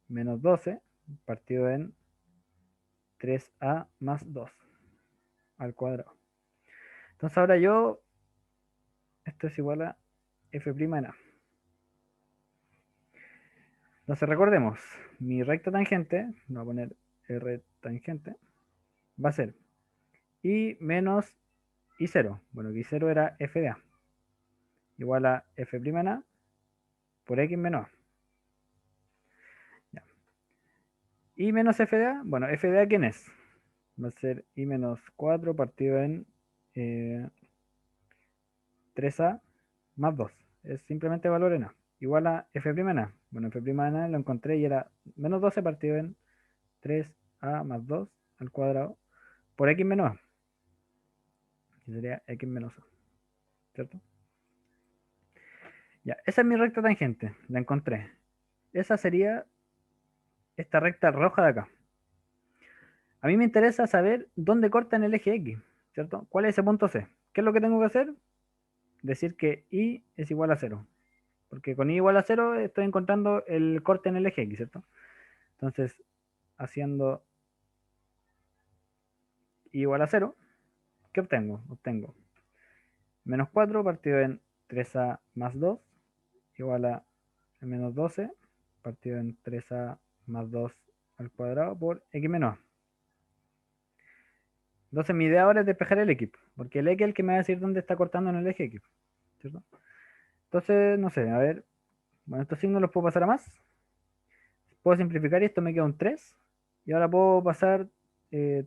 menos 12 partido en 3a más 2 al cuadrado. Entonces ahora esto es igual a f' en A. Entonces recordemos, mi recta tangente, voy a poner r tangente, va a ser y menos y0. Bueno, que y0 era f de A, igual a f' en A por x menos A. Ya. Y menos f de A, bueno, f de A, ¿quién es? Va a ser y menos 4 partido en 3a más 2. Es simplemente valor en A. Igual a f' en A. Bueno, f' en A lo encontré y era menos 12 partido en 3a más 2 al cuadrado por x menos A. Que sería x menos A. ¿Cierto? Ya, esa es mi recta tangente. La encontré. Esa sería esta recta roja de acá. A mí me interesa saber dónde corta en el eje X. ¿Cierto? ¿Cuál es ese punto C? ¿Qué es lo que tengo que hacer? Decir que y es igual a 0. Porque con y igual a 0 estoy encontrando el corte en el eje X, ¿cierto? Entonces, haciendo y igual a 0, ¿qué obtengo? Obtengo menos 4 partido en 3a más 2 igual a menos 12 partido en 3a más 2 al cuadrado por x menos a. Entonces mi idea ahora es despejar el equipo, porque el x es el que me va a decir dónde está cortando en el eje X, ¿cierto? Entonces, no sé, a ver, bueno, estos signos los puedo pasar a más, puedo simplificar y esto me queda un 3, y ahora puedo pasar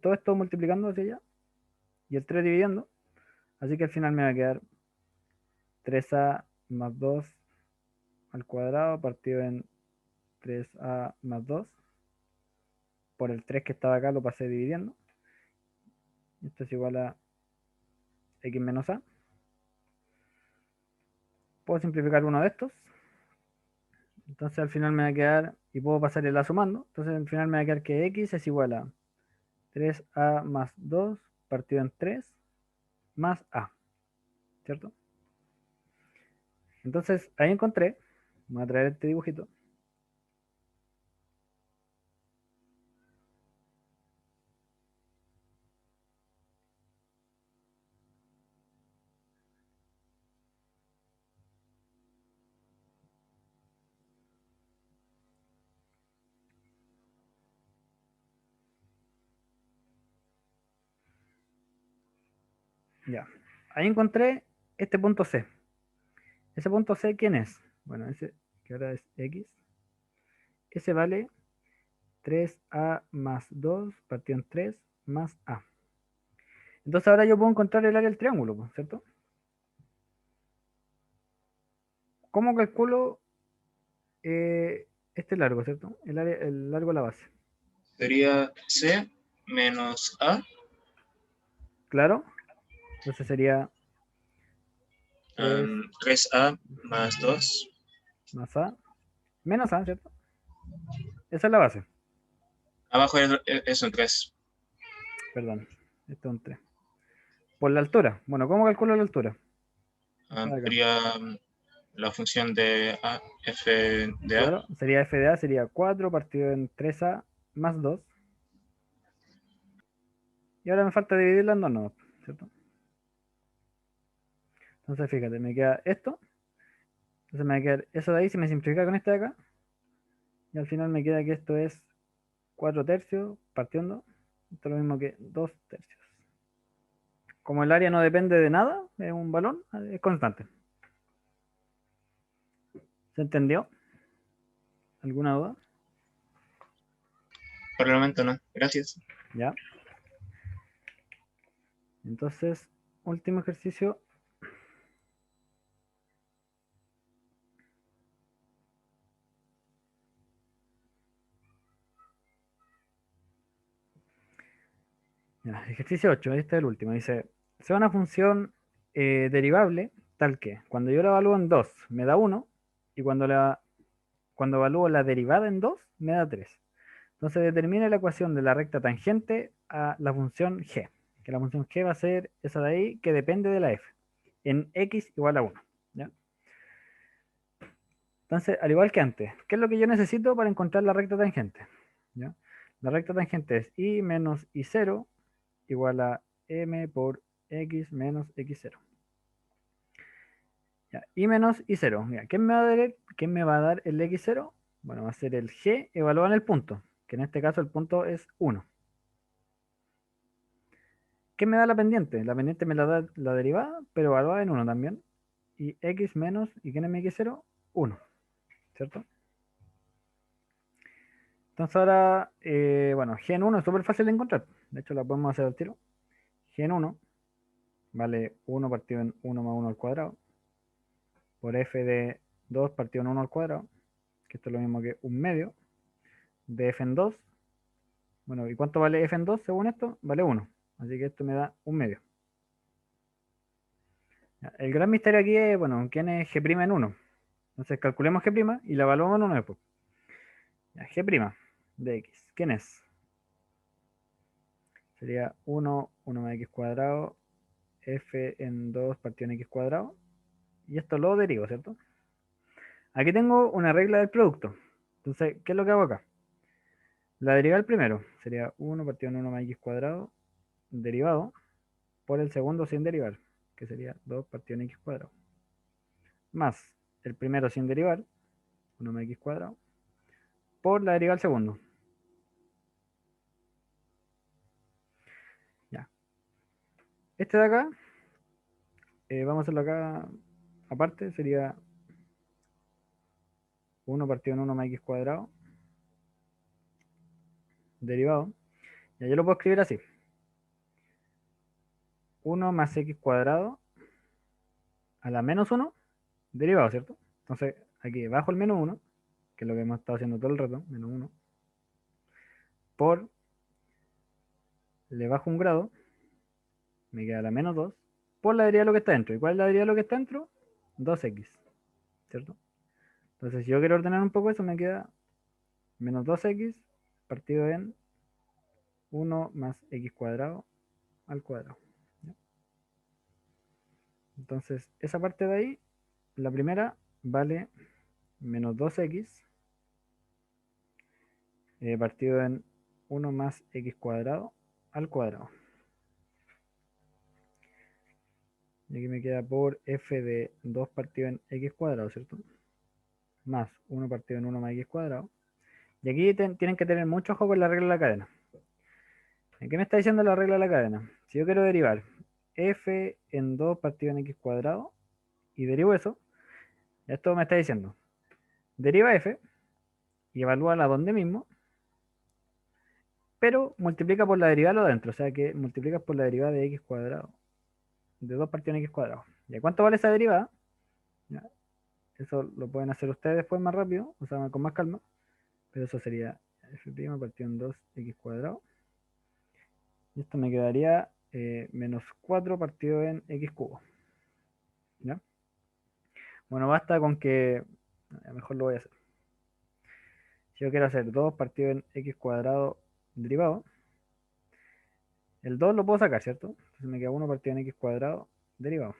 todo esto multiplicando hacia allá, y el 3 dividiendo, así que al final me va a quedar 3a más 2 al cuadrado partido en 3a más 2 por el 3 que estaba acá lo pasé dividiendo. Esto es igual a x menos a. Puedo simplificar uno de estos. Entonces al final me va a quedar, y puedo pasar el a sumando. Entonces al final me va a quedar que x es igual a 3a más 2 partido en 3 más a. ¿Cierto? Entonces ahí encontré, voy a traer este dibujito. Ya. Ahí encontré este punto C. Ese punto C, ¿quién es? Bueno, ese que ahora es x. Ese vale 3a más 2 partido en 3 más a. Entonces ahora yo puedo encontrar el área del triángulo, pues, ¿cierto? ¿Cómo calculo este largo, ¿cierto? El largo de la base. Sería C menos A, Claro. Entonces sería 3 3A más 2 más a menos a, ¿cierto? Esa es la base. Abajo es un 3. Perdón. Esto es un 3. Por la altura. Bueno, ¿cómo calculo la altura? Acá. Sería la función de A, f de A. Claro, sería f de a, sería 4 partido en 3a más 2. Y ahora me falta dividirla en dos nodos, ¿cierto? Entonces fíjate, me queda esto. Entonces me va a quedar eso de ahí, si me simplifica con este de acá. Y al final me queda que esto es 4 tercios partiendo. Esto es lo mismo que 2 tercios. Como el área no depende de nada, es un balón, es constante. ¿Se entendió? ¿Alguna duda? Por el momento no. Gracias. Ya. Entonces, último ejercicio. Ya, ejercicio 8, este es el último. Dice, sea una función derivable tal que cuando yo la evalúo en 2 me da 1 y cuando evalúo la derivada en 2 me da 3. Entonces determine la ecuación de la recta tangente a la función g, que la función g va a ser esa de ahí que depende de la f, en x igual a 1. ¿Ya? Entonces, al igual que antes, ¿qué es lo que yo necesito para encontrar la recta tangente? ¿Ya? La recta tangente es y menos y0 igual a m por x menos x0. ¿Ya? Y menos y0. Mira, ¿quién me va a dar el x0? Bueno, va a ser el g evaluado en el punto, que en este caso el punto es 1. ¿Qué me da la pendiente? La pendiente me la da la derivada, pero evaluada en 1 también. Y x menos, ¿y quién es mi x0? 1, ¿cierto? Entonces ahora, bueno, g en 1 es súper fácil de encontrar. De hecho, la podemos hacer al tiro. G en 1 vale 1 partido en 1 más 1 al cuadrado. Por f de 2 partido en 1 al cuadrado. Que esto es lo mismo que un medio. De f en 2. Bueno, ¿y cuánto vale f en 2 según esto? Vale 1. Así que esto me da un medio. Ya, el gran misterio aquí es, bueno, ¿quién es g' en 1? Entonces calculemos g' y la evaluamos en 1 después. Ya, g' de x. ¿Quién es? Sería 1 más x cuadrado, f en 2 partido en x cuadrado. Y esto lo derivo, ¿cierto? Aquí tengo una regla del producto. Entonces, ¿qué es lo que hago acá? La derivada del primero sería 1 partido en 1 más x cuadrado, derivado por el segundo sin derivar, que sería 2 partido en x cuadrado. Más el primero sin derivar, 1 más x cuadrado, por la derivada del segundo. Ya. Este de acá, vamos a hacerlo acá aparte, sería 1 partido en 1 más x cuadrado, derivado. Ya yo lo puedo escribir así. 1 más x cuadrado a la menos 1, derivado, ¿cierto? Entonces, aquí bajo el menos 1, que es lo que hemos estado haciendo todo el rato, menos 1, por, le bajo un grado, me queda la menos 2, por la derivada de lo que está dentro. ¿Y cuál es la derivada de lo que está dentro? 2x, ¿cierto? Entonces, si yo quiero ordenar un poco eso, me queda menos 2x partido en 1 más x cuadrado al cuadrado. ¿Ya? Entonces, esa parte de ahí, la primera, vale menos 2x partido en 1 más x cuadrado al cuadrado. Y aquí me queda por f de 2 partido en x cuadrado, ¿cierto? Más 1 partido en 1 más x cuadrado. Y aquí tienen que tener mucho ojo con la regla de la cadena. ¿En qué me está diciendo la regla de la cadena? Si yo quiero derivar f en 2 partido en x cuadrado y derivo eso, esto me está diciendo, deriva f y evalúala donde mismo, pero multiplica por la derivada lo de adentro, o sea que multiplicas por la derivada de x cuadrado, de 2 partido en x cuadrado. ¿Y cuánto vale esa derivada? Ya, eso lo pueden hacer ustedes después más rápido, o sea, con más calma, pero eso sería f' partido en 2x cuadrado. Y esto me quedaría menos 4 partido en x cubo. ¿Ya? Bueno, basta con que, mejor lo voy a hacer. Si yo quiero hacer 2 partido en x cuadrado derivado, el 2 lo puedo sacar, ¿cierto? Entonces me queda 1 partido en x cuadrado derivado.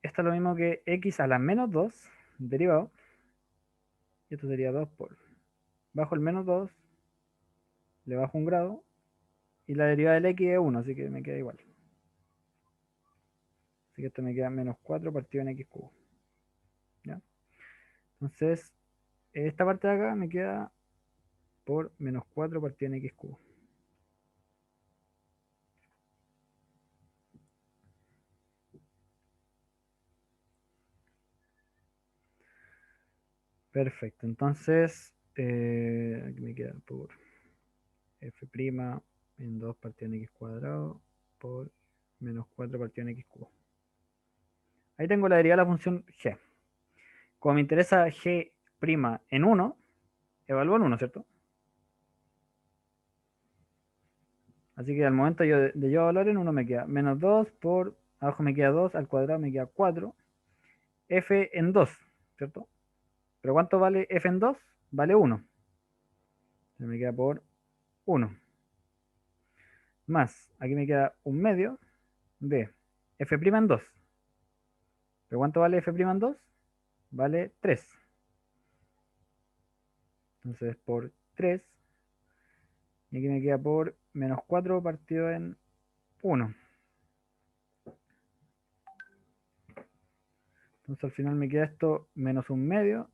Esto es lo mismo que x a la menos 2 derivado. Y esto sería 2 por... Bajo el menos 2, le bajo un grado. Y la derivada del x es 1, así que me queda igual. Así que esto me queda menos 4 partido en x cubo. ¿Ya? Entonces, esta parte de acá me queda por menos 4 partido en x cubo. Perfecto, entonces aquí me queda por f' en 2 partido en x cuadrado por menos 4 partido en x cubo. Ahí tengo la derivada de la función g. Como me interesa g' en 1, evalúo en 1, ¿cierto? Así que al momento de yo evaluar en 1 me queda menos 2 por, abajo me queda 2, al cuadrado me queda 4, f en 2, ¿cierto? ¿Pero cuánto vale f en 2? Vale 1. Me queda por 1. Más, aquí me queda un medio de f' en 2. ¿Pero cuánto vale f' en 2? Vale 3. Entonces por 3. Y aquí me queda por menos 4 partido en 1. Entonces al final me queda esto menos un medio.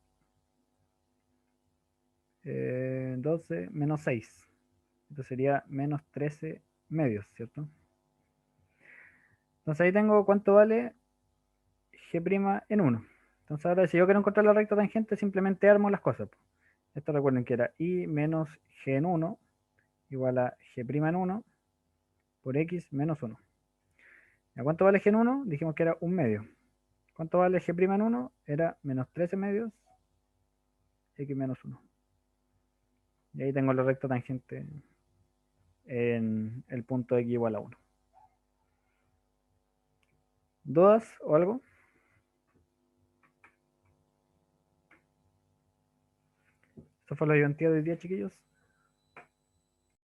12 menos 6. Esto sería menos 13 medios, ¿cierto? Entonces ahí tengo cuánto vale g' en 1. Entonces ahora si yo quiero encontrar la recta tangente, simplemente armo las cosas. Esto recuerden que era y menos g en 1 igual a g' en 1 por x menos 1. ¿A cuánto vale g en 1? Dijimos que era un medio. ¿Cuánto vale g' en 1? Era menos 13 medios x menos 1. Y ahí tengo la recta tangente en el punto x igual a 1. ¿Dudas o algo? Eso fue la ayudantía de hoy día, chiquillos.